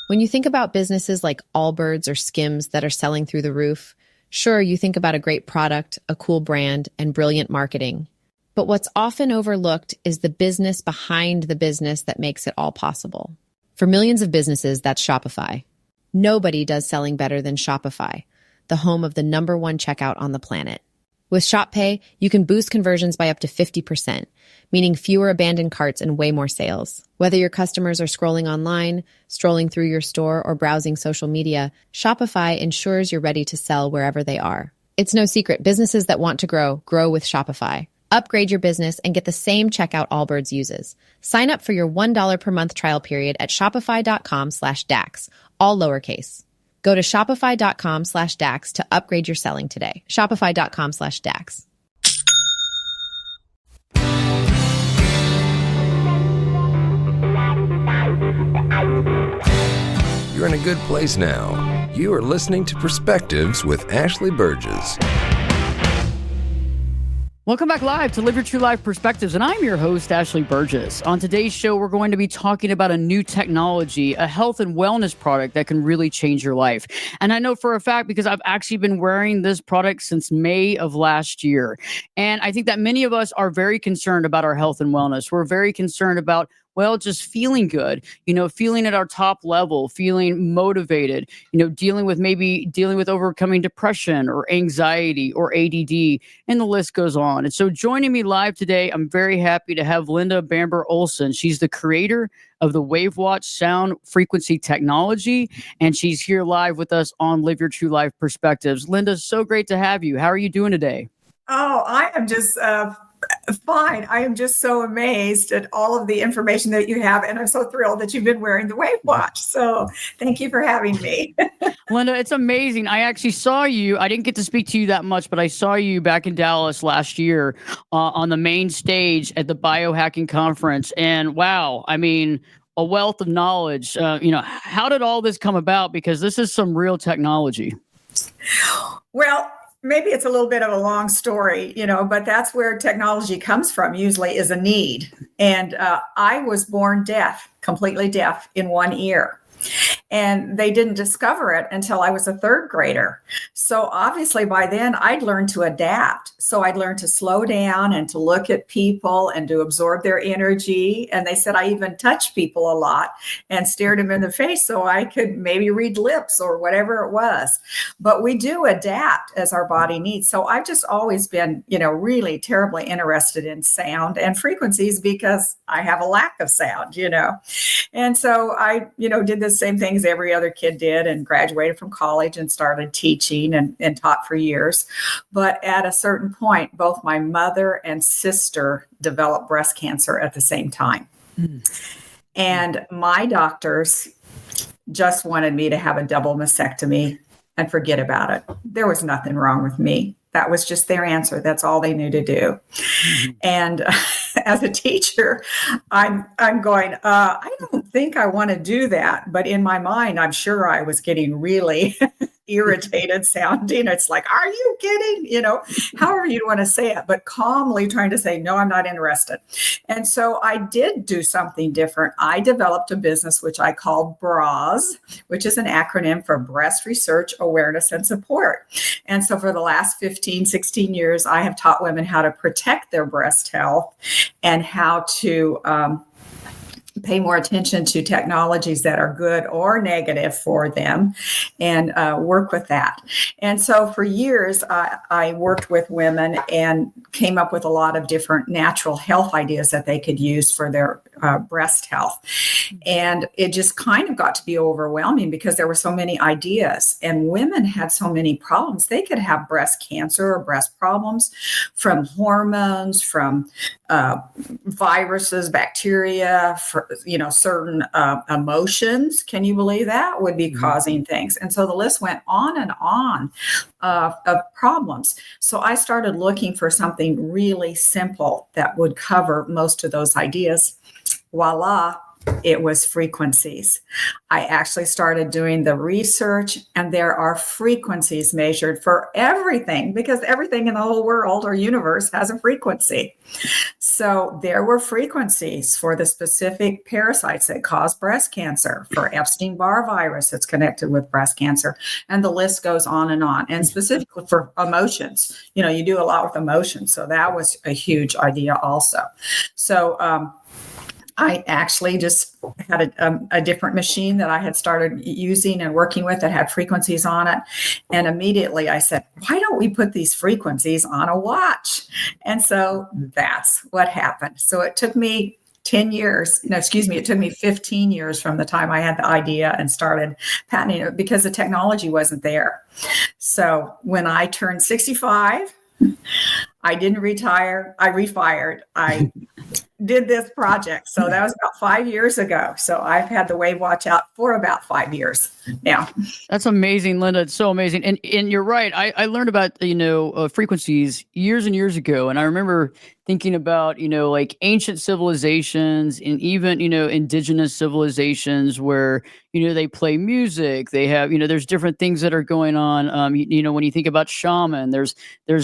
When you think about businesses like Allbirds or Skims that are selling through the roof, sure, you think about a great product, a cool brand, and brilliant marketing. But what's often overlooked is the business behind the business that makes it all possible. For millions of businesses, that's Shopify. Nobody does selling better than Shopify, the home of the #1 checkout on the planet. With Shop Pay, you can boost conversions by up to 50%, meaning fewer abandoned carts and way more sales. Whether your customers are scrolling online, strolling through your store, or browsing social media, Shopify ensures you're ready to sell wherever they are. It's no secret, businesses that want to grow with Shopify. Upgrade your business and get the same checkout Allbirds uses. Sign up for your $1 per month trial period at shopify.com/DAX, all lowercase. Go to shopify.com/DAX to upgrade your selling today. Shopify.com/DAX. You're in a good place now. You are listening to Perspectives with Ashley Burgess. Welcome back live to Live Your True Life Perspectives, and I'm your host, Ashley Burgess. On today's show, we're going to be talking about a new technology, a health and wellness product that can really change your life. And I know for a fact because I've actually been wearing this product since May of last year. And I think that many of us are very concerned about our health and wellness. We're very concerned about just feeling good, feeling at our top level, feeling motivated, dealing with overcoming depression or anxiety or ADD, and the list goes on. And so joining me live today, I'm very happy to have Linda Bamber Olson. She's the creator of the WAVewatch sound frequency technology, and she's here live with us on Live Your True Life Perspectives. Linda, so great to have you. How are you doing today? Oh, I am just fine. I am just so amazed at all of the information that you have, and I'm so thrilled that you've been wearing the WAVewatch. So thank you for having me. Linda, it's amazing. I actually saw you. I didn't get to speak to you that much, but I saw you back in Dallas last year on the main stage at the biohacking conference. And wow, I mean, a wealth of knowledge. How did all this come about? Because this is some real technology. Well, maybe it's a little bit of a long story, but that's where technology comes from, usually is a need. And I was born deaf, completely deaf in one ear. And they didn't discover it until I was a third grader. So obviously by then I'd learned to adapt. So I'd learned to slow down and to look at people and to absorb their energy. And they said I even touched people a lot and stared them in the face so I could maybe read lips or whatever it was. But we do adapt as our body needs. So I've just always been, really terribly interested in sound and frequencies because I have a lack of sound, And so I, did the same things every other kid did and graduated from college and started teaching and taught for years. But at a certain point, both my mother and sister developed breast cancer at the same time. And my doctors just wanted me to have a double mastectomy and forget about it. There was nothing wrong with me. That was just their answer. That's all they knew to do. And as a teacher, I'm going, I don't think I want to do that. But in my mind, I'm sure I was getting really irritated sounding. It's like, are you kidding? However you want to say it, but calmly trying to say, no, I'm not interested. And so I did do something different. I developed a business, which I called BRAS, which is an acronym for Breast Research, Awareness, and Support. And so for the last 15, 16 years, I have taught women how to protect their breast health and how to pay more attention to technologies that are good or negative for them and work with that. And so for years, I worked with women and came up with a lot of different natural health ideas that they could use for their breast health. And it just kind of got to be overwhelming because there were so many ideas and women had so many problems. They could have breast cancer or breast problems from hormones, from viruses, bacteria, certain emotions. Can you believe that would be causing things? And so the list went on and on of problems. So I started looking for something really simple that would cover most of those ideas. Voila, It was frequencies. I actually started doing the research, and there are frequencies measured for everything because everything in the whole world or universe has a frequency. So there were frequencies for the specific parasites that cause breast cancer, for Epstein-Barr virus that's connected with breast cancer, and the list goes on and on. And specifically for emotions, you do a lot with emotions. So that was a huge idea also. So, I actually just had a different machine that I had started using and working with that had frequencies on it. And immediately I said, why don't we put these frequencies on a watch? And so that's what happened. So it took me 10 years, it took me 15 years from the time I had the idea and started patenting it because the technology wasn't there. So when I turned 65, I didn't retire. I refired. I did this project. So that was about 5 years ago. So I've had the WAVewatch out for about 5 years now. That's amazing, Linda. It's so amazing. And you're right. I learned about, frequencies years and years ago. And I remember thinking about, like ancient civilizations and even, indigenous civilizations where, they play music, they have, there's different things that are going on. When you think about shaman, there's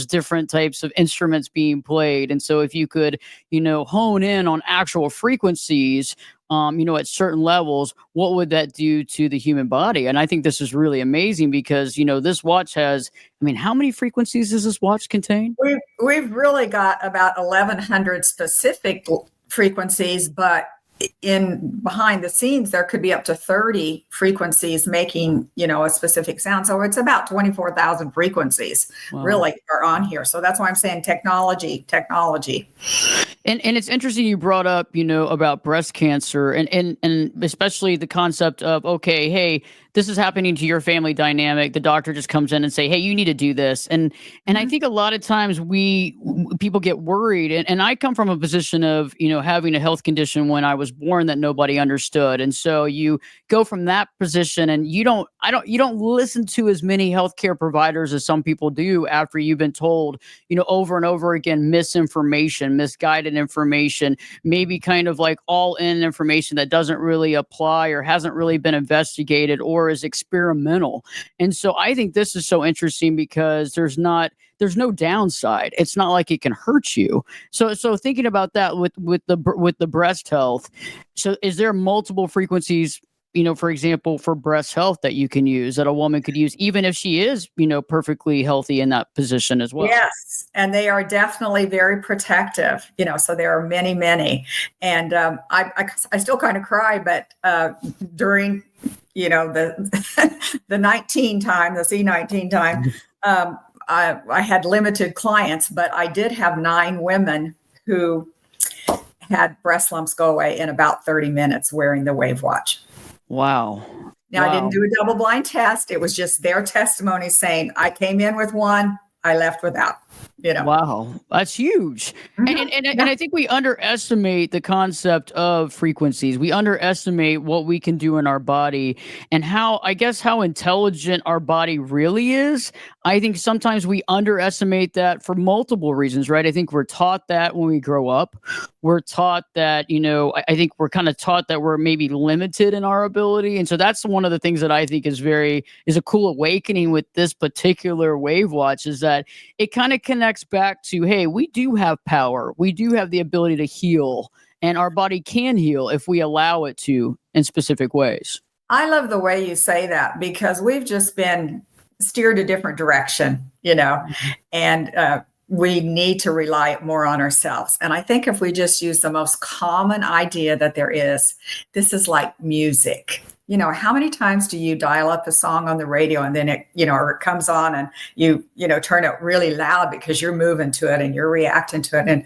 different types of instruments being played. And so if you could, hone in on actual frequencies, at certain levels, what would that do to the human body? And I think this is really amazing because, this watch has, how many frequencies does this watch contain? We've really got about 1,100 specific frequencies, but in behind the scenes, there could be up to 30 frequencies making, a specific sound. So it's about 24,000 frequencies really are on here. So that's why I'm saying technology. And it's interesting you brought up, about breast cancer and especially the concept of, okay, hey, this is happening to your family dynamic. The doctor just comes in and say, hey, you need to do this. And I think a lot of times people get worried. And I come from a position of, having a health condition when I was born that nobody understood. And so you go from that position and you don't listen to as many healthcare providers as some people do after you've been told, over and over again, misinformation, misguided information, maybe kind of like all in information that doesn't really apply or hasn't really been investigated or is experimental. And so I think this is so interesting because there's no downside. It's not like it can hurt you. So thinking about that with the breast health. So is there multiple frequencies, for example, for breast health that you can use, that a woman could use, even if she is, perfectly healthy in that position as well? Yes. And they are definitely very protective, so there are many, many. And I still kind of cry, but during, the 19 time, the C19 time, I had limited clients, but I did have 9 women who had breast lumps go away in about 30 minutes wearing the WAVewatch. Wow. Now, I didn't do a double blind test. It was just their testimony saying, I came in with one, I left without. Wow, that's huge. Mm-hmm. And I think we underestimate the concept of frequencies. We underestimate what we can do in our body and how intelligent our body really is. I think sometimes we underestimate that for multiple reasons, right? I think we're taught that when we grow up. We're taught that, I think we're kind of taught that we're maybe limited in our ability. And so that's one of the things that I think is a cool awakening with this particular WAVewatch, is that it kind of connects back to, hey, we do have power. We do have the ability to heal, and our body can heal if we allow it to in specific ways. I love the way you say that because we've just been steered a different direction, and we need to rely more on ourselves. And I think if we just use the most common idea that there is, this is like music. How many times do you dial up a song on the radio and then it, or it comes on and you turn it really loud because you're moving to it and you're reacting to it. And,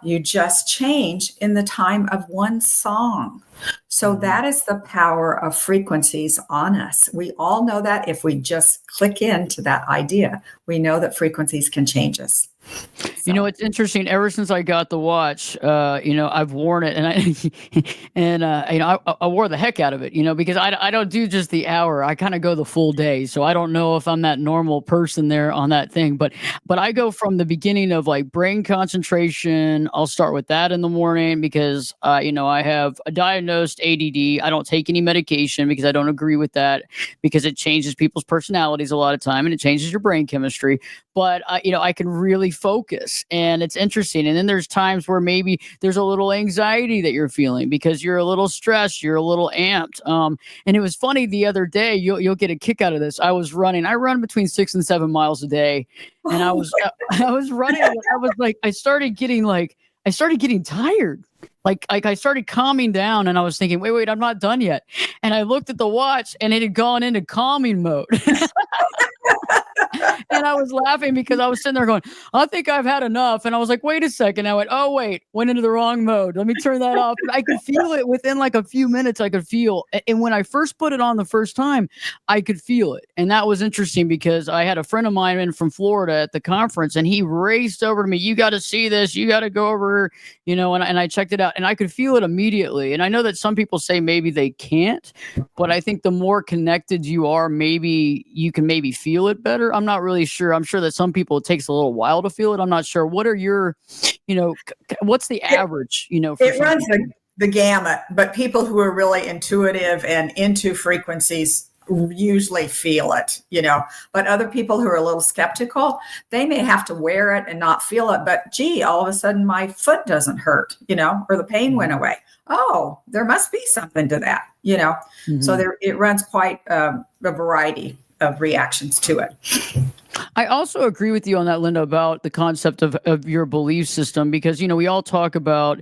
you just change in the time of one song. So that is the power of frequencies on us. We all know that if we just click into that idea, we know that frequencies can change us. You know, it's interesting. Ever since I got the watch, I've worn it, and I wore the heck out of it. Because I don't do just the hour. I kind of go the full day. So I don't know if I'm that normal person there on that thing, but I go from the beginning of like brain concentration. I'll start with that in the morning because I have a diagnosed ADD. I don't take any medication because I don't agree with that because it changes people's personalities a lot of time and it changes your brain chemistry. But I can really focus, and it's interesting. And then there's times where maybe there's a little anxiety that you're feeling because you're a little stressed, you're a little amped. And it was funny the other day. You'll get a kick out of this. I was running. I run between 6 and 7 miles a day, and I was running. I was like, I started getting tired. Like I started calming down, and I was thinking, wait, I'm not done yet. And I looked at the watch, and it had gone into calming mode. And I was laughing because I was sitting there going, I think I've had enough. And I was like, wait a second. I went into the wrong mode. Let me turn that off. And I could feel it within like a few minutes. I could feel. And when I first put it on the first time, I could feel it. And that was interesting because I had a friend of mine in from Florida at the conference, and he raced over to me. You got to see this. You got to go over, and I checked it out, and I could feel it immediately. And I know that some people say maybe they can't, but I think the more connected you are, maybe you can maybe feel it better. I'm not really sure. I'm sure that some people, it takes a little while to feel it. I'm not sure. What are your, what's the average, for it runs the gamut, but people who are really intuitive and into frequencies usually feel it, but other people who are a little skeptical, they may have to wear it and not feel it. But gee, all of a sudden my foot doesn't hurt, or the pain went away. Oh, there must be something to that, Mm-hmm. So it runs quite a variety of reactions to it. I also agree with you on that, Linda, about the concept of your belief system, because, we all talk about,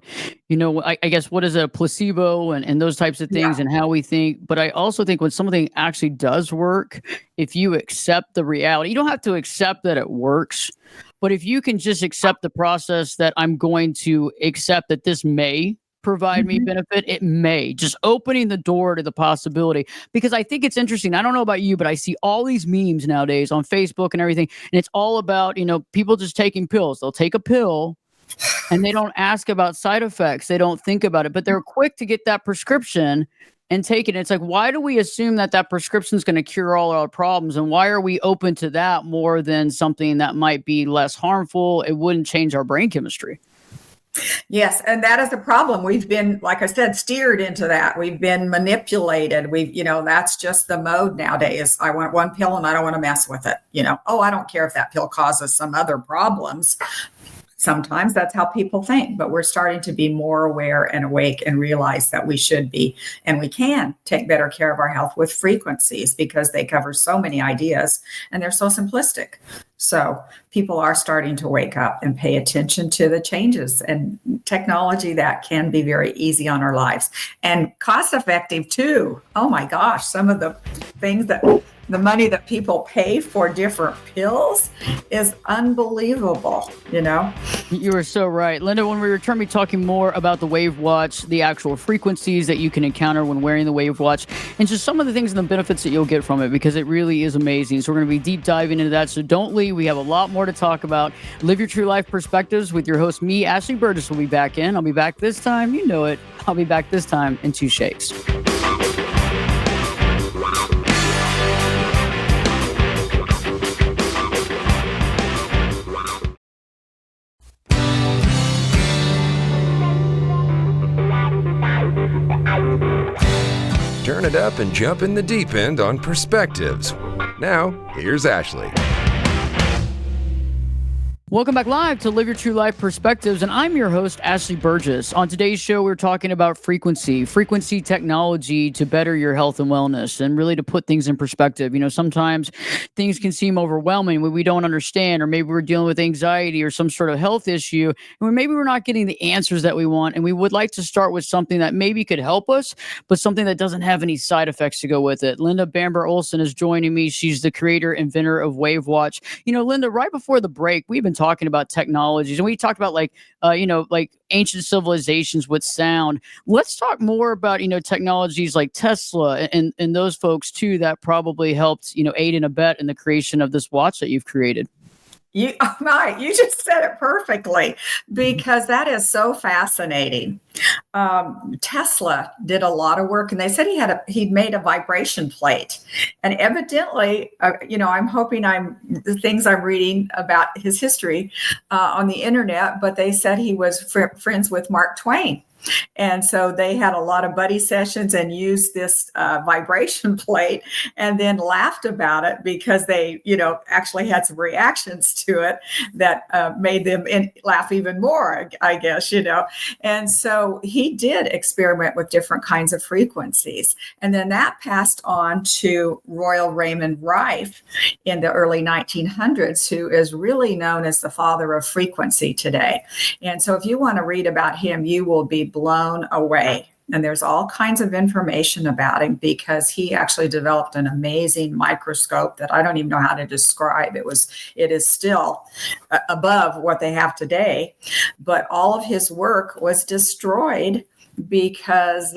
I guess, what is a placebo and those types of things and how we think. But I also think when something actually does work, if you accept the reality, you don't have to accept that it works. But if you can just accept the process that I'm going to accept that this may provide me benefit, it may, just opening the door to the possibility. Because I think it's interesting. I don't know about you, but I see all these memes nowadays on Facebook and everything, and it's all about, people just taking pills. They'll take a pill and they don't ask about side effects. They don't think about it, but they're quick to get that prescription and take it. It's like, why do we assume that prescription is going to cure all our problems? And why are we open to that more than something that might be less harmful? It wouldn't change our brain chemistry. Yes. And that is the problem. We've been, like I said, steered into that. We've been manipulated. That's just the mode nowadays. I want one pill and I don't want to mess with it. I don't care if that pill causes some other problems. Sometimes that's how people think, but we're starting to be more aware and awake and realize that we should be, and we can take better care of our health with frequencies because they cover so many ideas and they're so simplistic. So people are starting to wake up and pay attention to the changes and technology that can be very easy on our lives and cost effective too. Oh my gosh, some of the things the money that people pay for different pills is unbelievable, You were so right. Linda, when we return, we'll be talking more about the WAVewatch, the actual frequencies that you can encounter when wearing the WAVewatch, and just some of the things and the benefits that you'll get from it, because it really is amazing. So we're going to be deep diving into that. So don't leave. We have a lot more to talk about. Live Your True Life Perspectives with your host, me, Ashley Burgess, will be back in. I'll be back this time. You know it. I'll be back this time in 2 shakes. Turn it up and jump in the deep end on Perspectives. Now, here's Ashley. Welcome back live to Live Your True Life Perspectives, and I'm your host, Ashley Burgess. On today's show, we're talking about frequency technology to better your health and wellness, and really to put things in perspective. Sometimes things can seem overwhelming when we don't understand, or maybe we're dealing with anxiety or some sort of health issue, and maybe we're not getting the answers that we want, and we would like to start with something that maybe could help us, but something that doesn't have any side effects to go with it. Linda Bamber Olson is joining me. She's the creator, inventor of WAVewatch. Linda, right before the break, we've been talking about technologies, and we talked about like ancient civilizations with sound. Let's talk more about, technologies like Tesla and those folks too, that probably helped, aid and abet in the creation of this watch that you've created. You just said it perfectly, because that is so fascinating. Tesla did a lot of work, and they said he'd made a vibration plate, and evidently, I'm hoping the things I'm reading about his history on the internet, but they said he was friends with Mark Twain. And so they had a lot of buddy sessions and used this vibration plate, and then laughed about it because they, actually had some reactions to it that made them laugh even more, I guess. And so he did experiment with different kinds of frequencies. And then that passed on to Royal Raymond Rife in the early 1900s, who is really known as the father of frequency today. And so if you want to read about him, you will be blown away. And there's all kinds of information about him, because he actually developed an amazing microscope that I don't even know how to describe. It is still above what they have today, but all of his work was destroyed because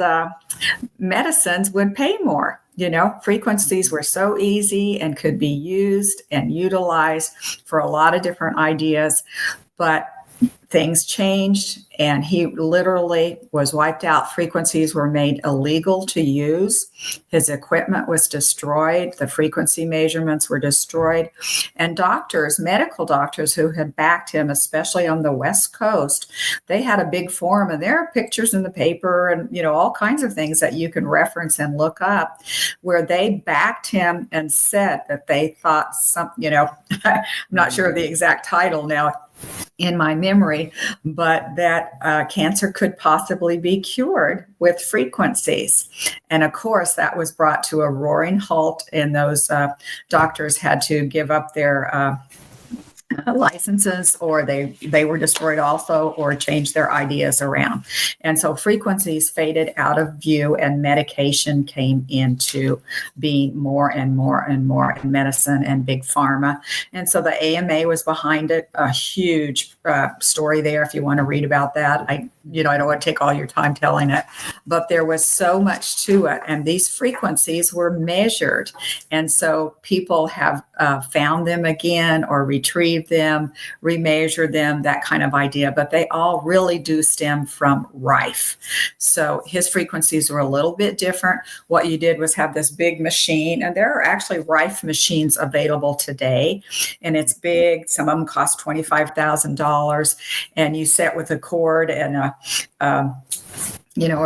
medicines would pay more. Frequencies were so easy and could be used and utilized for a lot of different ideas, but things changed, and he literally was wiped out. Frequencies were made illegal to use. His equipment was destroyed. The frequency measurements were destroyed. And medical doctors who had backed him, especially on the West Coast, they had a big forum, and there are pictures in the paper and, all kinds of things that you can reference and look up, where they backed him and said that they thought I'm not sure of the exact title now in my memory, but that cancer could possibly be cured with frequencies. And of course, that was brought to a roaring halt, and those doctors had to give up their licenses, or they were destroyed also, or changed their ideas around. And so frequencies faded out of view, and medication came into being more and more and more in medicine and big pharma. And so the AMA was behind it. A huge story there if you want to read about that. I don't want to take all your time telling it, but there was so much to it, and these frequencies were measured. And so people have found them again, or retrieved them, remeasured them, that kind of idea, but they all really do stem from Rife. So his frequencies were a little bit different. What you did was have this big machine, and there are actually Rife machines available today, and it's big. Some of them cost $25,000, and you set with a cord and a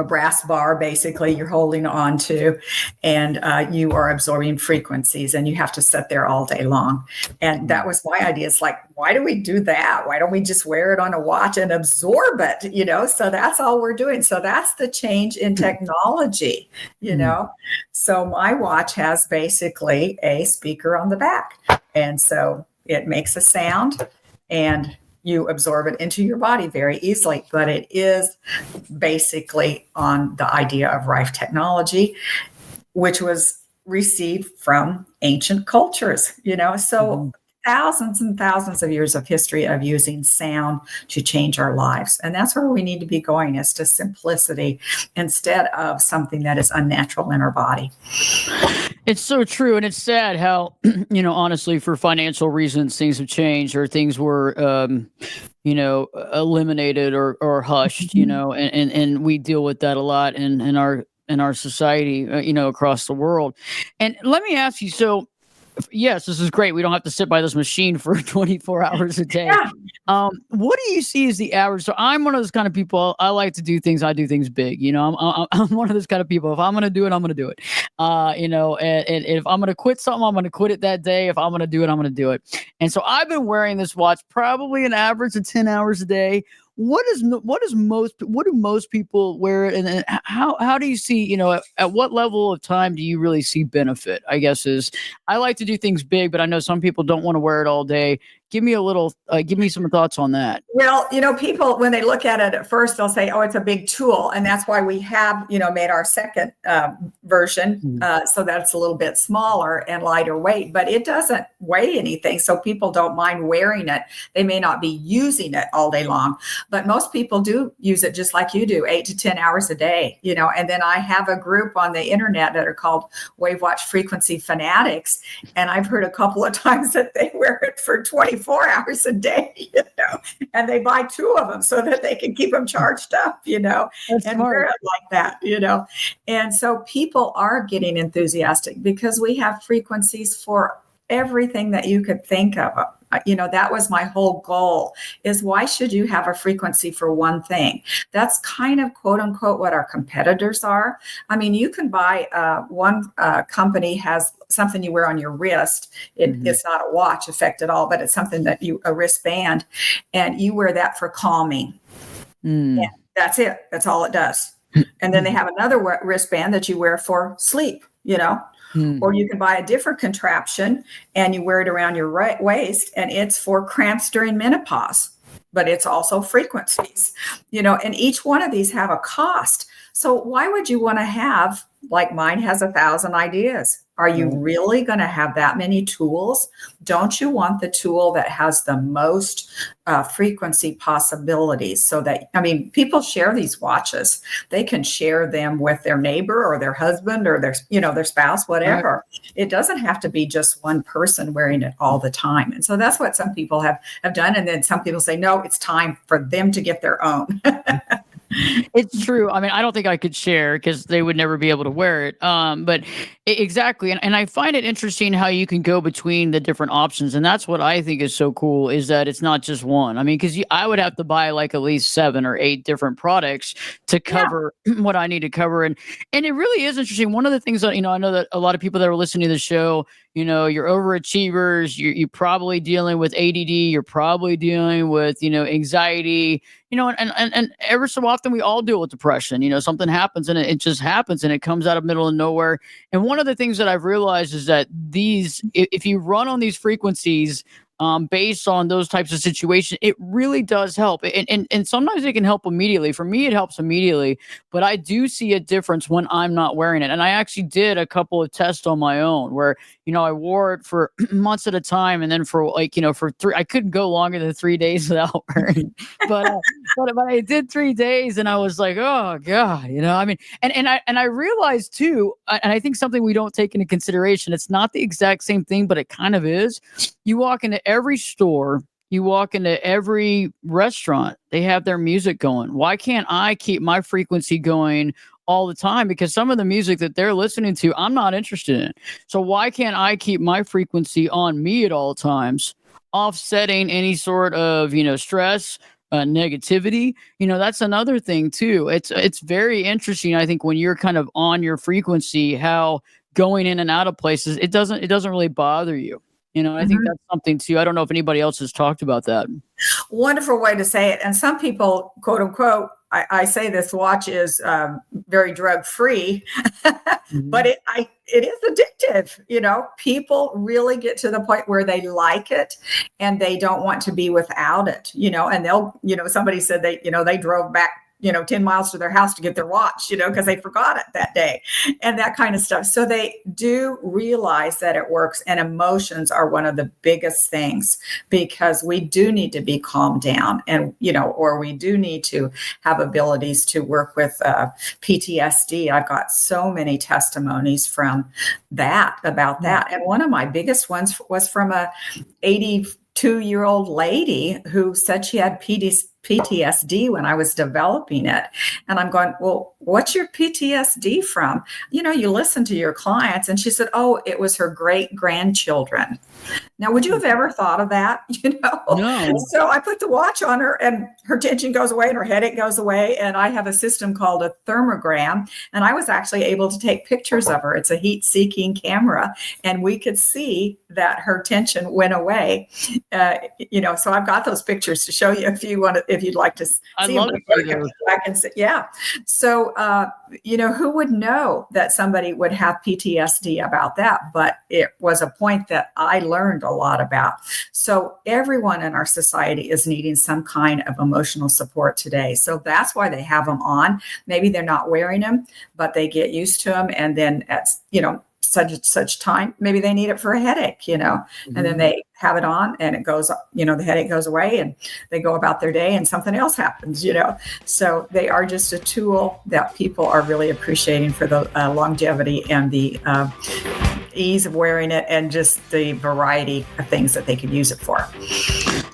brass bar, basically, you're holding on to, and you are absorbing frequencies, and you have to sit there all day long. And that was my idea. It's like, why do we do that? Why don't we just wear it on a watch and absorb it? So that's all we're doing. So that's the change in technology, So my watch has basically a speaker on the back. And so it makes a sound, and you absorb it into your body very easily. But it is basically on the idea of Rife technology, which was received from ancient cultures, so thousands and thousands of years of history of using sound to change our lives. And that's where we need to be going, is to simplicity instead of something that is unnatural in our body. It's so true. And it's sad how, honestly, for financial reasons, things have changed, or things were, eliminated or hushed, and we deal with that a lot in our society, across the world. And let me ask you, so yes, this is great. We don't have to sit by this machine for 24 hours a day. Yeah. What do you see as the average? So I'm one of those kind of people. I like to do things. I do things big. I'm one of those kind of people. If I'm going to do it, I'm going to do it. And if I'm going to quit something, I'm going to quit it that day. If I'm going to do it, I'm going to do it. And so I've been wearing this watch probably an average of 10 hours a day. What do most people wear it, and how do you see, at what level of time do you really see benefit? I guess I like to do things big, but I know some people don't want to wear it all day. Give me some thoughts on that. Well, people, when they look at it at first, they'll say, oh, it's a big tool. And that's why we have, made our second version so that it's a little bit smaller and lighter weight, but it doesn't weigh anything. So people don't mind wearing it. They may not be using it all day long, but most people do use it just like you do, 8 to 10 hours a day, and then I have a group on the internet that are called WAVewatch Frequency Fanatics. And I've heard a couple of times that they wear it for 20 24 hours a day, and they buy 2 of them so that they can keep them charged up, That's and smart. wear it like that. And so people are getting enthusiastic because we have frequencies for everything that you could think of. That was my whole goal, is why should you have a frequency for one thing? That's kind of quote unquote what our competitors are. I mean, you can buy one company has something you wear on your wrist. It's not a watch effect at all, but it's something that a wristband, and you wear that for calming. And that's it. That's all it does. And then they have another wristband that you wear for sleep, Or you can buy a different contraption and you wear it around your waist, and it's for cramps during menopause, but it's also frequencies, and each one of these have a cost. So why would you want to have, like mine has 1,000 ideas? Are you really going to have that many tools? Don't you want the tool that has the most frequency possibilities? So that, people share these watches. They can share them with their neighbor or their husband or their spouse, whatever. Right. It doesn't have to be just one person wearing it all the time. And so that's what some people have done. And then some people say, no, it's time for them to get their own. It's true. I don't think I could share because they would never be able to wear it. But exactly. And I find it interesting how you can go between the different options. And that's what I think is so cool, is that it's not just one. Because I would have to buy like at least 7 or 8 different products to cover what I need to cover. And it really is interesting. One of the things that, I know that a lot of people that are listening to the show, you're overachievers, you're probably dealing with ADD, you're probably dealing with, anxiety, and ever so often we all deal with depression. Something happens and it just happens and it comes out of middle of nowhere. And one of the things that I've realized is that if you run on these frequencies, based on those types of situations, it really does help. And sometimes it can help immediately. For me, it helps immediately, but I do see a difference when I'm not wearing it. And I actually did a couple of tests on my own where, I wore it for months at a time. And then for I couldn't go longer than 3 days without wearing it. But I did 3 days and I was like, oh God, and I realized too, and I think something we don't take into consideration, it's not the exact same thing, but it kind of is. You walk into every store, you walk into every restaurant, they have their music going. Why can't I keep my frequency going all the time? Because some of the music that they're listening to, I'm not interested in. So why can't I keep my frequency on me at all times, offsetting any sort of, stress, negativity? That's another thing too. It's very interesting, I think, when you're kind of on your frequency, how going in and out of places, it doesn't really bother you. I think that's something too. I don't know if anybody else has talked about that. Wonderful way to say it. And some people, quote unquote, I say this watch is very drug free, but it is addictive. People really get to the point where they like it and they don't want to be without it. And they'll, somebody said they drove back 10 miles to their house to get their watch, because they forgot it that day and that kind of stuff. So they do realize that it works, and emotions are one of the biggest things, because we do need to be calmed down and, or we do need to have abilities to work with PTSD. I've got so many testimonies from about that. And one of my biggest ones was from a 82-year-old lady who said she had PTSD when I was developing it. And I'm going, well, what's your PTSD from? You listen to your clients. And she said, oh, it was her great grandchildren. Now, would you have ever thought of that? No. So I put the watch on her and her tension goes away and her headache goes away. And I have a system called a thermogram. And I was actually able to take pictures of her. It's a heat-seeking camera. And we could see that her tension went away. So I've got those pictures to show you if you'd like to see. I love it. I can see, yeah. So, who would know that somebody would have PTSD about that? But it was a point that I learned a lot about. So everyone in our society is needing some kind of emotional support today. So that's why they have them on. Maybe they're not wearing them, but they get used to them. And then at, such time, maybe they need it for a headache, and then they have it on and it goes, the headache goes away and they go about their day and something else happens, So they are just a tool that people are really appreciating for the longevity and the ease of wearing it and just the variety of things that they could use it for.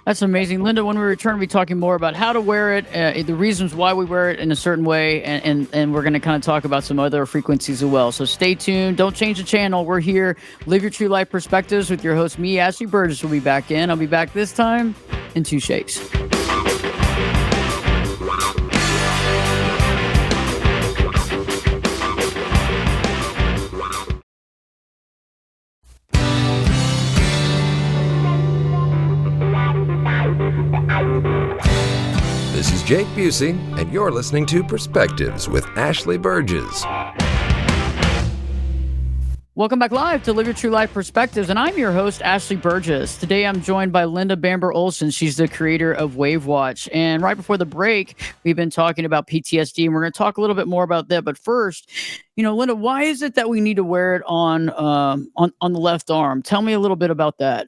That's amazing. Linda, when we return, we'll be talking more about how to wear it, the reasons why we wear it in a certain way, and we're going to kind of talk about some other frequencies as well. So stay tuned. Don't change the channel. We're here. Live Your True Life Perspectives with your host, me, Ashley Burgess, will be back in. I'll be back this time in 2 shakes. This is Jake Busey, and you're listening to Perspectives with Ashley Burgess. Welcome back live to Live Your True Life Perspectives, and I'm your host, Ashley Burgess. Today, I'm joined by Linda Bamber Olson. She's the creator of WAVewatch. And right before the break, we've been talking about PTSD, and we're going to talk a little bit more about that. But first, Linda, why is it that we need to wear it on the left arm? Tell me a little bit about that.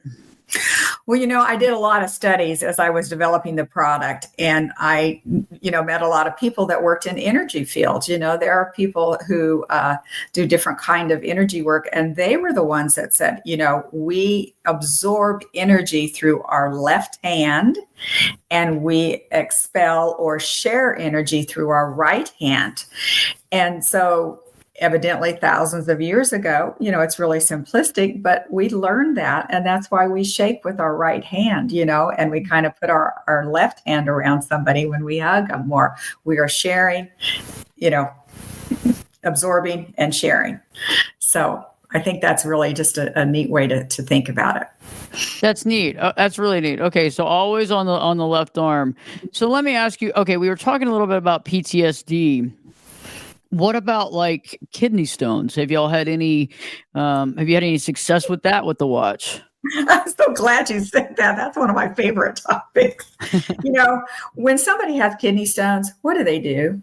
Well, I did a lot of studies as I was developing the product, and I, met a lot of people that worked in energy fields. There are people who do different kind of energy work, and they were the ones that said, we absorb energy through our left hand, and we expel or share energy through our right hand. And so evidently thousands of years ago, it's really simplistic, but we learned that. And that's why we shake with our right hand, and we kind of put our left hand around somebody when we hug them, or we are sharing, absorbing and sharing. So I think that's really just a neat way to think about it. That's neat. That's really neat. Okay, so always on the left arm. So let me ask you, okay, we were talking a little bit about PTSD. What about like kidney stones? Have you had any success with that with the watch? I'm so glad you said that. That's one of my favorite topics. When somebody has kidney stones, what do?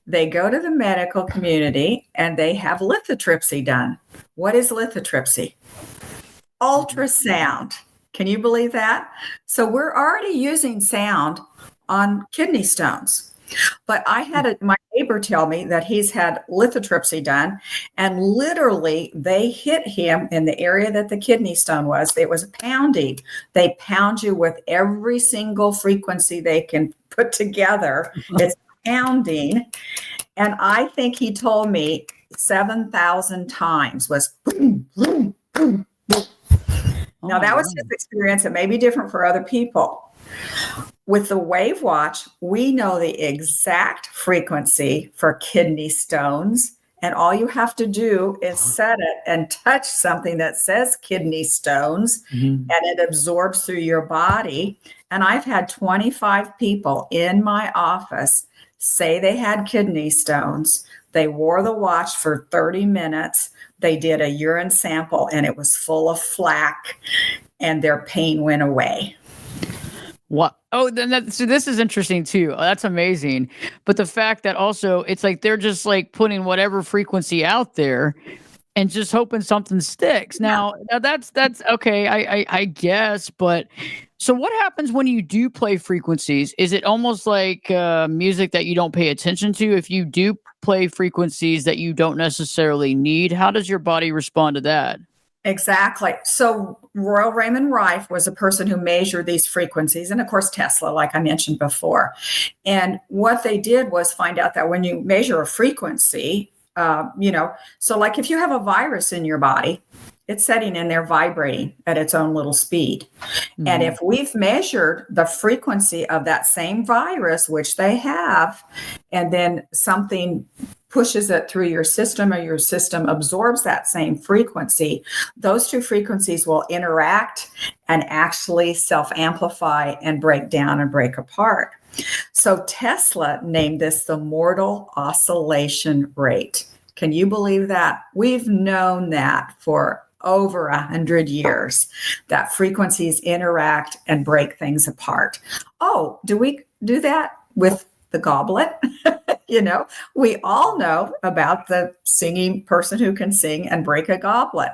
They go to the medical community and they have lithotripsy done. What is lithotripsy? Ultrasound. Can you believe that? So we're already using sound on kidney stones. But I had my neighbor tell me that he's had lithotripsy done, and literally they hit him in the area that the kidney stone was. It was pounding. They pound you with every single frequency they can put together. It's pounding. And I think he told me 7,000 times was boom, boom, boom, boom. Now, that was his experience. It may be different for other people. With the WAVewatch, we know the exact frequency for kidney stones, and all you have to do is set it and touch something that says kidney stones, and it absorbs through your body. And I've had 25 people in my office say they had kidney stones. They wore the watch for 30 minutes. They did a urine sample, and it was full of plaque, and their pain went away. What? Oh, so this is interesting too. That's amazing. But the fact that also it's like they're just like putting whatever frequency out there and just hoping something sticks. Now that's okay. I guess. But so what happens when you do play frequencies? Is it almost like music that you don't pay attention to? If you do play frequencies that you don't necessarily need, how does your body respond to that? Exactly. So Royal Raymond Rife was a person who measured these frequencies, and of course Tesla, like I mentioned before. And what they did was find out that when you measure a frequency, so like if you have a virus in your body, it's sitting in there vibrating at its own little speed. Mm-hmm. And if we've measured the frequency of that same virus, which they have, and then something pushes it through your system, or your system absorbs that same frequency, those two frequencies will interact and actually self-amplify and break down and break apart. So Tesla named this the mortal oscillation rate. Can you believe that? We've known that for over 100 years, that frequencies interact and break things apart. Oh, do we do that with the goblet? We all know about the singing person who can sing and break a goblet.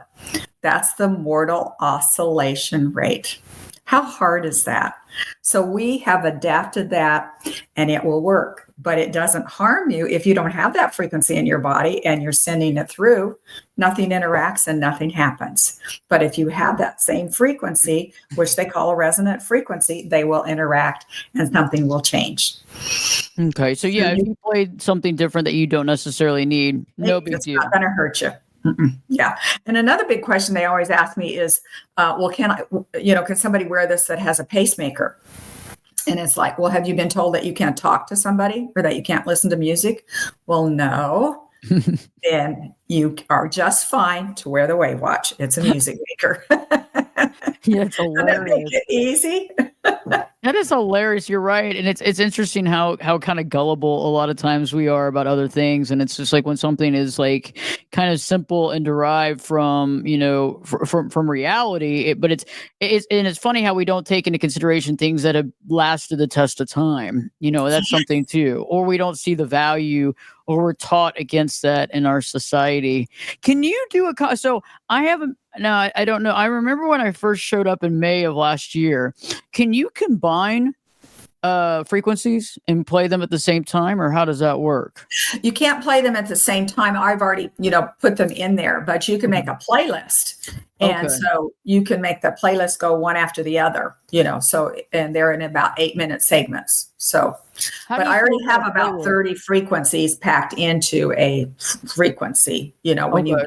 That's the mortal oscillation rate. How hard is that? So we have adapted that and it will work, but it doesn't harm you if you don't have that frequency in your body and you're sending it through, nothing interacts and nothing happens. But if you have that same frequency, which they call a resonant frequency, they will interact and something will change. Okay. So yeah, if you played something different that you don't necessarily need, no big deal. It's not going to hurt you. Yeah. And another big question they always ask me is, well, can somebody wear this that has a pacemaker? And it's like, well, have you been told that you can't talk to somebody or that you can't listen to music? Well, no. Then you are just fine to wear the WAVewatch. It's a music maker. Yeah, it's hilarious. Doesn't that make it easy? That is hilarious. You're right. And it's interesting how kind of gullible a lot of times we are about other things. And it's just like when something is like kind of simple and derived from, from reality, but it's funny how we don't take into consideration things that have lasted the test of time. That's something too. Or we don't see the value, or we're taught against that in our society. Can you do so I haven't, no, I don't know. I remember when I first showed up in May of last year. Can you combine frequencies and play them at the same time, or how does that work? You can't play them at the same time. I've already, put them in there, but you can make a playlist. And so you can make the playlist go one after the other, and they're in about 8-minute segments. So, but I already have about 30 frequencies packed into a frequency, when you.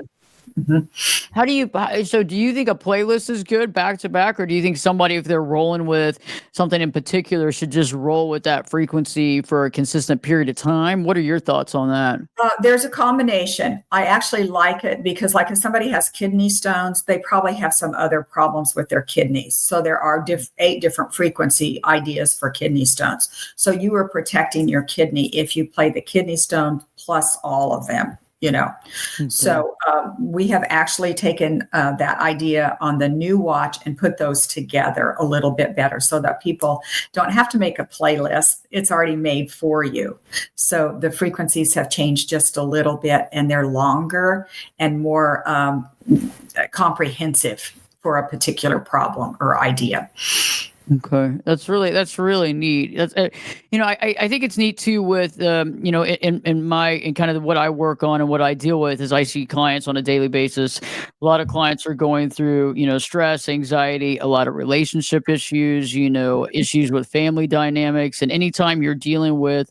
Mm-hmm. So do you think a playlist is good back to back, or do you think somebody, if they're rolling with something in particular, should just roll with that frequency for a consistent period of time? What are your thoughts on that? There's a combination. I actually like it because if somebody has kidney stones, they probably have some other problems with their kidneys. So there are 8 different frequency ideas for kidney stones. So you are protecting your kidney if you play the kidney stone plus all of them. So we have actually taken that idea on the new watch and put those together a little bit better so that people don't have to make a playlist. It's already made for you. So the frequencies have changed just a little bit, and they're longer and more comprehensive for a particular problem or idea. Okay, that's really neat. That's I think it's neat too with in kind of what I work on and what I deal with is I see clients on a daily basis. A lot of clients are going through stress, anxiety, a lot of relationship issues, issues with family dynamics, and anytime you're dealing with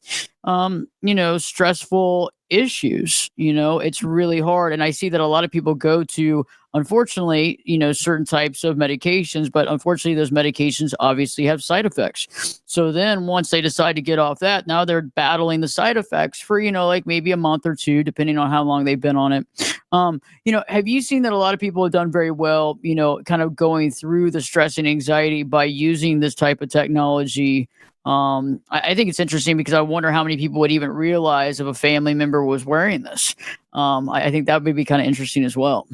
stressful issues, it's really hard. And I see that a lot of people go to, unfortunately, certain types of medications, but unfortunately those medications obviously have side effects. So then once they decide to get off that, now they're battling the side effects for, like maybe a month or two, depending on how long they've been on it. Have you seen that a lot of people have done very well, kind of going through the stress and anxiety by using this type of technology? I think it's interesting because I wonder how many people would even realize if a family member was wearing this. I think that would be kind of interesting as well.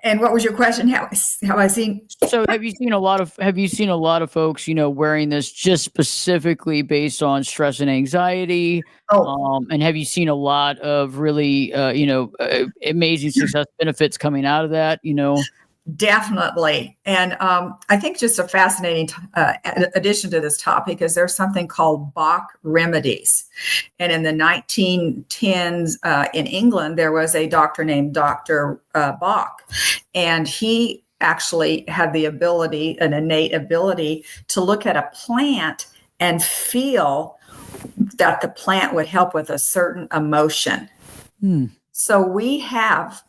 And what was your question? How I seen? So have you seen a lot of folks, wearing this just specifically based on stress and anxiety? And have you seen a lot of really, amazing success benefits coming out of that? Definitely. And I think just a fascinating addition to this topic is there's something called Bach remedies. And in the 1910s in England, there was a doctor named Dr. Bach, and he actually had the ability, an innate ability, to look at a plant and feel that the plant would help with a certain emotion. So we have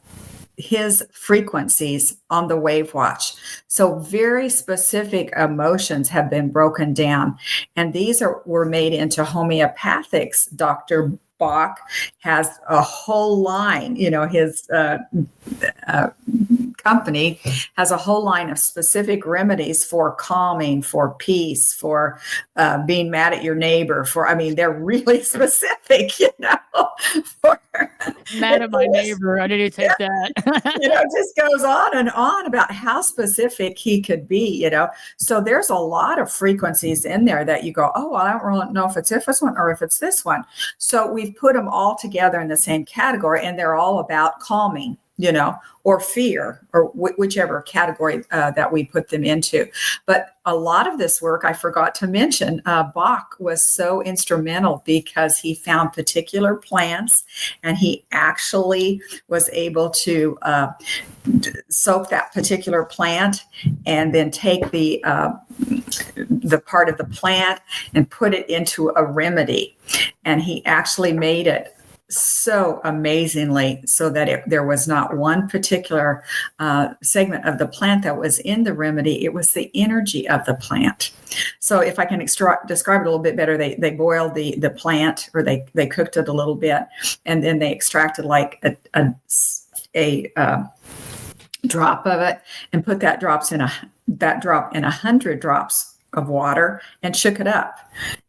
his frequencies on the WAVewatch. So very specific emotions have been broken down, and these were made into homeopathics. Dr. Bach has a whole line, his company has a whole line of specific remedies for calming, for peace, for being mad at your neighbor, they're really specific, for mad at my neighbor. I didn't take that. It just goes on and on about how specific he could be, So there's a lot of frequencies in there that you go, oh, well, I don't really know if it's this one or if it's this one. So we've put them all together in the same category, and they're all about calming. or fear, or whichever category that we put them into. But a lot of this work, I forgot to mention, Bach was so instrumental because he found particular plants, and he actually was able to soak that particular plant and then take the part of the plant and put it into a remedy. And he actually made it so amazingly so that there was not one particular segment of the plant that was in the remedy. It was the energy of the plant. So if I can describe it a little bit better, they boiled the plant, or they cooked it a little bit, and then they extracted like a drop of it and put that drop in 100 drops of water and shook it up.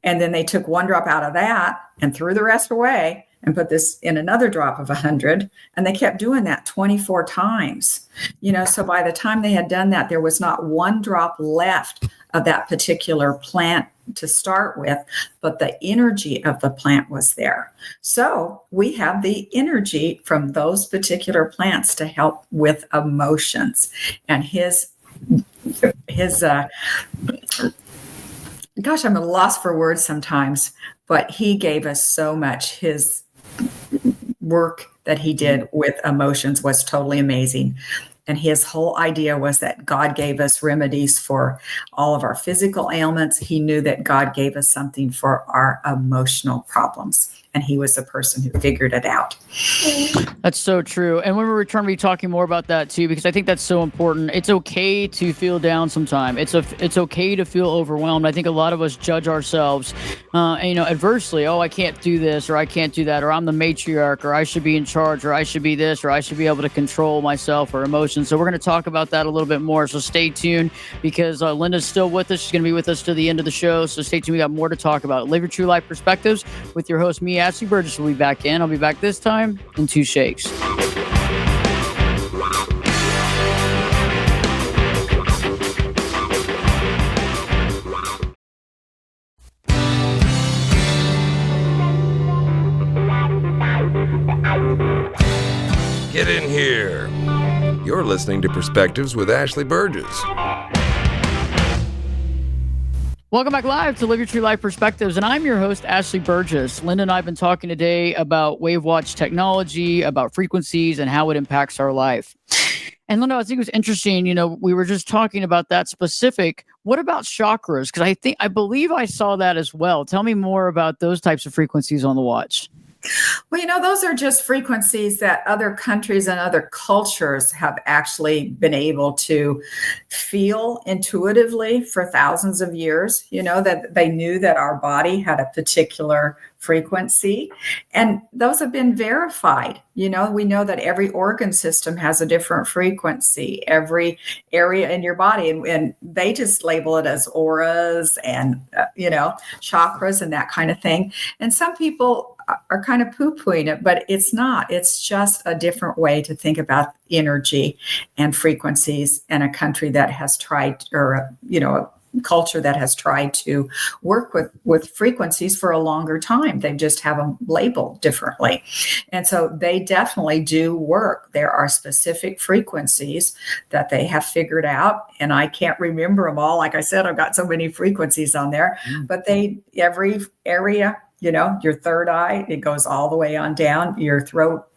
And then they took one drop out of that and threw the rest away and put this in another drop of 100. And they kept doing that 24 times. So by the time they had done that, there was not one drop left of that particular plant to start with, but the energy of the plant was there. So we have the energy from those particular plants to help with emotions. And his gosh, I'm at a loss for words sometimes, but he gave us so much. His work that he did with emotions was totally amazing. And his whole idea was that God gave us remedies for all of our physical ailments. He knew that God gave us something for our emotional problems. And he was the person who figured it out. That's so true. And when we return, we'll be talking more about that too, because I think that's so important. It's okay to feel down sometime. It's okay to feel overwhelmed. I think a lot of us judge ourselves, adversely. Oh, I can't do this, or I can't do that, or I'm the matriarch, or I should be in charge, or I should be this, or I should be able to control myself or emotions. So we're going to talk about that a little bit more. So stay tuned, because Linda's still with us. She's going to be with us to the end of the show. So stay tuned. We got more to talk about. Live Your True Life Perspectives with your host, me, Ashley Burgess, will be back in. I'll be back this time in 2 shakes. Get in here. You're listening to Perspectives with Ashley Burgess. Welcome back live to Live Your True Life Perspectives, and I'm your host, Ashley Burgess. Linda and I have been talking today about WAVewatch technology, about frequencies, and how it impacts our life. And Linda, I think it was interesting, we were just talking about that specific. What about chakras? Because I believe I saw that as well. Tell me more about those types of frequencies on the watch. Well, those are just frequencies that other countries and other cultures have actually been able to feel intuitively for thousands of years, that they knew that our body had a particular frequency. And those have been verified. We know that every organ system has a different frequency, every area in your body. And they just label it as auras and, chakras and that kind of thing. And some people are kind of poo-pooing it, but it's not. It's just a different way to think about energy and frequencies, and a country that has tried, or a culture that has tried to work with frequencies for a longer time. They just have them labeled differently. And so they definitely do work. There are specific frequencies that they have figured out, and I can't remember them all. Like I said, I've got so many frequencies on there, but every area, your third eye, it goes all the way on down, your throat,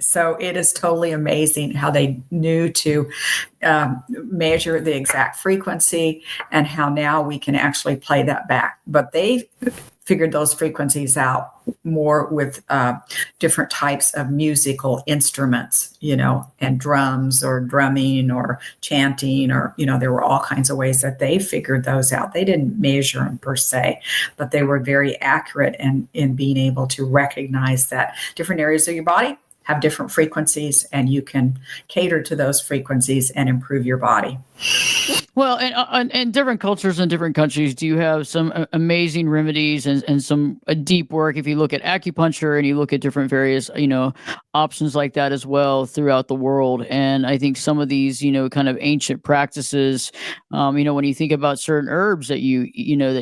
so it is totally amazing how they knew to measure the exact frequency, and how now we can actually play that back. But they figured those frequencies out more with different types of musical instruments, and drums or drumming or chanting, or, there were all kinds of ways that they figured those out. They didn't measure them per se, but they were very accurate in being able to recognize that different areas of your body have different frequencies, and you can cater to those frequencies and improve your body. Well, and in different cultures and different countries do you have some amazing remedies and some deep work. If you look at acupuncture and you look at different various, options like that as well throughout the world. And I think some of these, kind of ancient practices, when you think about certain herbs that that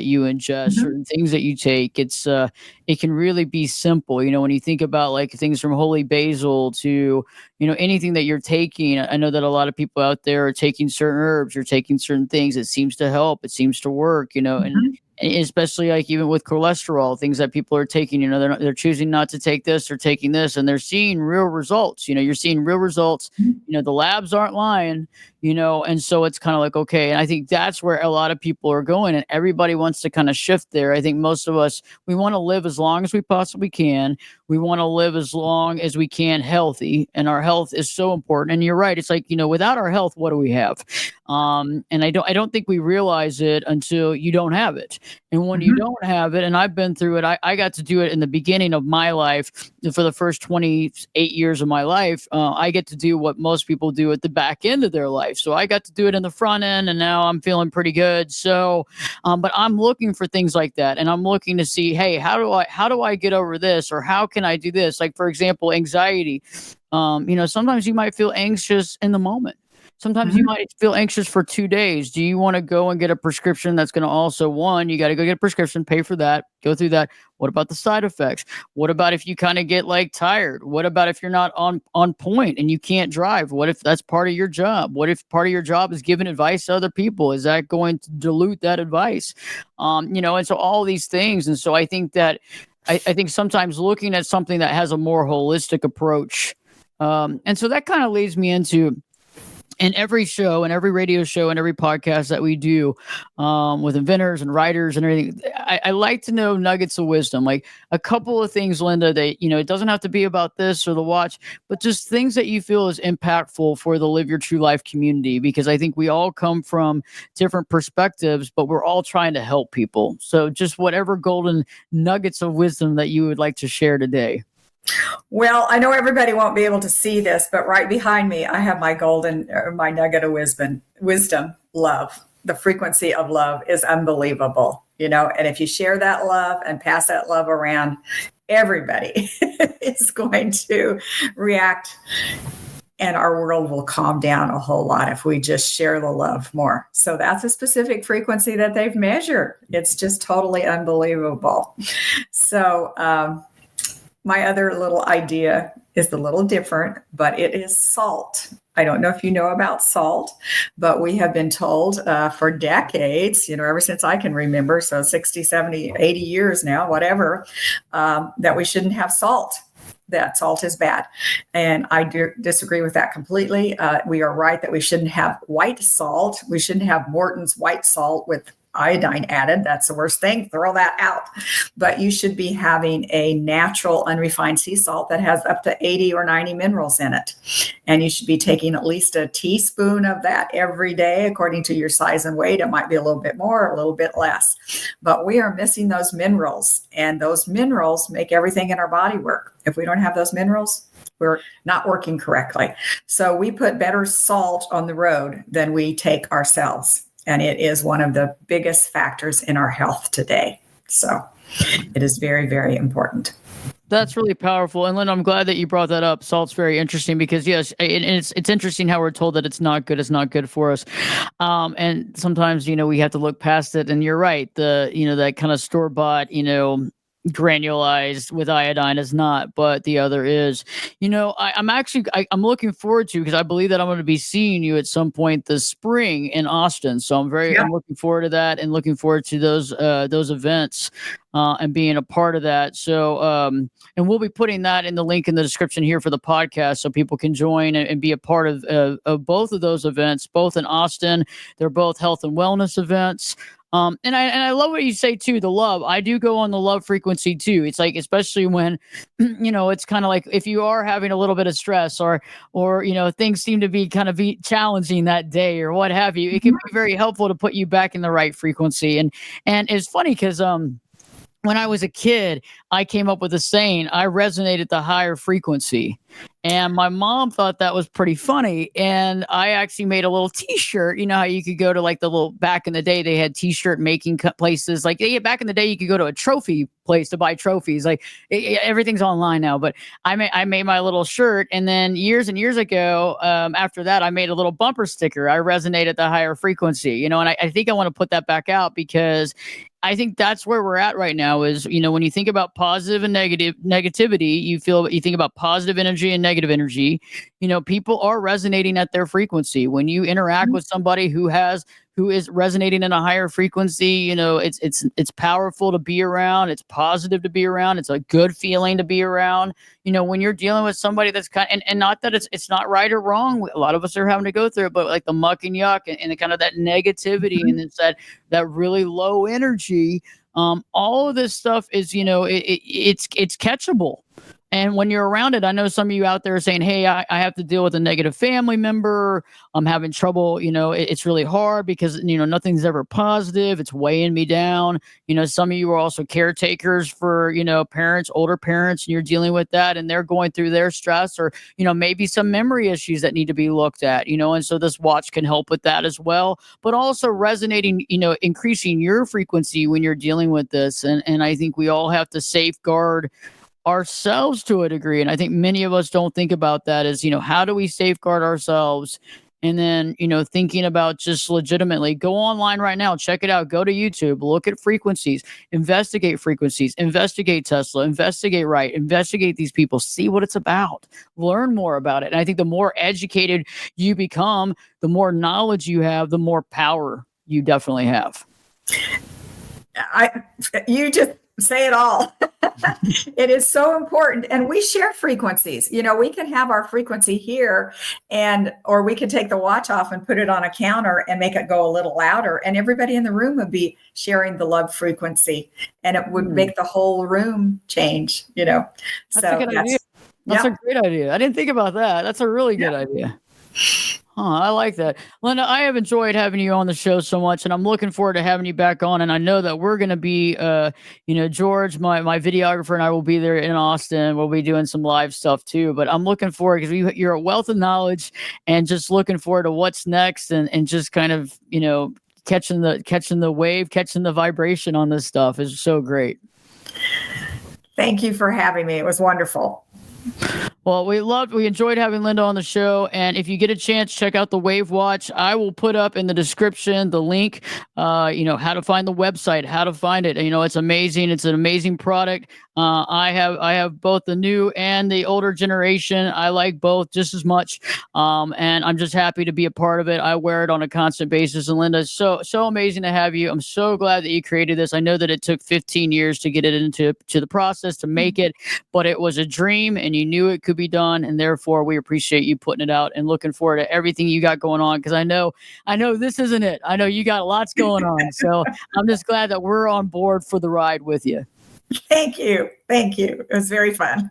you ingest, Mhm. certain things that you take, it can really be simple. When you think about like things from holy basil to anything that you're taking. I know that a lot of people out there are taking certain herbs or taking certain things. It seems to help. It seems to work, Mhm. and especially like even with cholesterol, things that people are taking, they're choosing not to take this or taking this, and they're seeing real results. You're seeing real results. The labs aren't lying, and so it's kind of like, okay. And I think that's where a lot of people are going, and everybody wants to kind of shift there. I think most of us, we want to live as long as we possibly can. We want to live as long as we can healthy, and our health is so important. And you're right. It's like, without our health, what do we have? And I don't think we realize it until you don't have it. And when you Mhm. don't have it, and I've been through it, I got to do it in the beginning of my life. For the first 28 years of my life, I get to do what most people do at the back end of their life. So I got to do it in the front end, and now I'm feeling pretty good. So, but I'm looking for things like that, and I'm looking to see, hey, how do I get over this, or how can I do this? Like, for example, anxiety. Sometimes you might feel anxious in the moment. Sometimes you Mhm. might feel anxious for 2 days. Do you want to go and get a prescription that's going to also, one, you got to go get a prescription, pay for that, go through that. What about the side effects? What about if you kind of get like tired? What about if you're not on point and you can't drive? What if that's part of your job? What if part of your job is giving advice to other people? Is that going to dilute that advice? And so all these things. And so I think that I think sometimes looking at something that has a more holistic approach. And so that kind of leads me into, in every show and every radio show and every podcast that we do, with inventors and writers and everything, I like to know nuggets of wisdom, like a couple of things, Linda, that it doesn't have to be about this or the watch, but just things that you feel is impactful for the Live Your True Life community, because I think we all come from different perspectives, but we're all trying to help people. So just whatever golden nuggets of wisdom that you would like to share today. Well, I know everybody won't be able to see this, but right behind me, I have my nugget of wisdom, love. The frequency of love is unbelievable, and if you share that love and pass that love around, everybody is going to react, and our world will calm down a whole lot if we just share the love more. So that's a specific frequency that they've measured. It's just totally unbelievable. So, my other little idea is a little different, but it is salt. I don't know if you know about salt, but we have been told for decades, ever since I can remember, so 60, 70, 80 years now, whatever, that we shouldn't have salt, that salt is bad. And I disagree with that completely. We are right that we shouldn't have white salt. We shouldn't have Morton's white salt with iodine added. That's the worst thing. Throw that out. But you should be having a natural unrefined sea salt that has up to 80 or 90 minerals in it. And you should be taking at least a teaspoon of that every day, according to your size and weight. It might be a little bit more, a little bit less. But we are missing those minerals, and those minerals make everything in our body work. If we don't have those minerals, we're not working correctly. So we put better salt on the road than we take ourselves. And it is one of the biggest factors in our health today. So it is very, very important. That's really powerful. And Lynn, I'm glad that you brought that up. Salt's very interesting because yes, and it's interesting how we're told that it's not good for us. And sometimes, we have to look past it. And you're right. That kind of store-bought, granulized with iodine is not, but the other is. I'm looking forward to, because I believe that I'm going to be seeing you at some point this spring in Austin. So I'm looking forward to that, and looking forward to those events, and being a part of that. So, and we'll be putting that in the link in the description here for the podcast, so people can join and be a part of both of those events, both in Austin. They're both health and wellness events. And I love what you say too, the love. I do go on the love frequency too. It's like, especially when, it's kind of like if you are having a little bit of stress, or things seem to be kind of challenging that day or what have you, it can be very helpful to put you back in the right frequency. And it's funny because, when I was a kid, I came up with a saying, I resonate at the higher frequency. And my mom thought that was pretty funny. And I actually made a little t-shirt. You know how you could go to like the little, back in the day, they had t-shirt making places. Like back in the day, you could go to a trophy place to buy trophies. Like everything's online now, but I made my little shirt. And then years and years ago, after that, I made a little bumper sticker. I resonate at the higher frequency, you know, and I think I want to put that back out because I think that's where we're at right now is, you know, when you think about positive and negativity, you think about positive energy and negative energy, you know, people are resonating at their frequency. When you interact with somebody who is resonating in a higher frequency, you know, it's powerful to be around. It's positive to be around. It's a good feeling to be around. You know, when you're dealing with somebody that's and not that it's not right or wrong. A lot of us are having to go through it, but like the muck and yuck and the kind of that negativity and it's that really low energy. All of this stuff is, you know, it's catchable. And when you're around it, I know some of you out there are saying, hey, I have to deal with a negative family member. I'm having trouble. You know, it's really hard because, you know, nothing's ever positive. It's weighing me down. You know, some of you are also caretakers for, you know, parents, older parents, and you're dealing with that and they're going through their stress or, you know, maybe some memory issues that need to be looked at, you know, and so this watch can help with that as well, but also resonating, you know, increasing your frequency when you're dealing with this. And I think we all have to safeguard ourselves to a degree. And I think many of us don't think about that as, you know, how do we safeguard ourselves? And then, you know, thinking about just legitimately go online right now, check it out, go to YouTube, look at frequencies, investigate Tesla, investigate Wright, investigate these people, see what it's about, learn more about it. And I think the more educated you become, the more knowledge you have, the more power you definitely have. You just say it all. It is so important. And we share frequencies. You know, we can have our frequency here or we could take the watch off and put it on a counter and make it go a little louder. And everybody in the room would be sharing the love frequency and it would make the whole room change, you know. That's a good idea. That's a great idea. I didn't think about that. That's a really good idea. I like that. Linda, I have enjoyed having you on the show so much, and I'm looking forward to having you back on. And I know that we're going to be, you know, George, my videographer, and I will be there in Austin. We'll be doing some live stuff too. But I'm looking forward because you're a wealth of knowledge and just looking forward to what's next and just kind of, you know, catching the wave, catching the vibration on this stuff is so great. Thank you for having me. It was wonderful. Well, we enjoyed having Linda on the show. And if you get a chance, check out the WAVewatch. I will put up in the description the link, you know, how to find the website, how to find it. You know, it's amazing. It's an amazing product. I have both the new and the older generation. I like both just as much. And I'm just happy to be a part of it. I wear it on a constant basis. And Linda, so amazing to have you. I'm so glad that you created this. I know that it took 15 years to get it into the process to make it, but it was a dream and you knew it could be done. And therefore we appreciate you putting it out and looking forward to everything you got going on. Cause I know this isn't it. I know you got lots going on. So I'm just glad that we're on board for the ride with you. Thank you. It was very fun.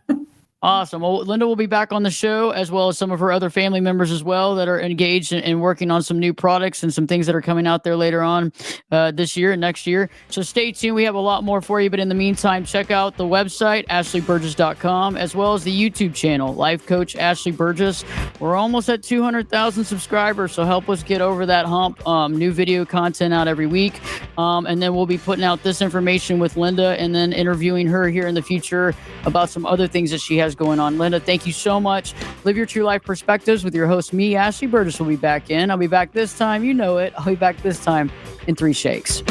Awesome. Well, Linda will be back on the show as well as some of her other family members as well that are engaged in working on some new products and some things that are coming out there later on this year and next year. So stay tuned. We have a lot more for you. But in the meantime, check out the website, ashleyburgess.com, as well as the YouTube channel, Life Coach Ashley Burgess. We're almost at 200,000 subscribers, so help us get over that hump. New video content out every week. And then we'll be putting out this information with Linda and then interviewing her here in the future about some other things that she has going on. Linda, thank you so much. Live your true life perspectives with your host, me, Ashley Burgess, will be back in. I'll be back this time. You know it. I'll be back this time in 3 shakes.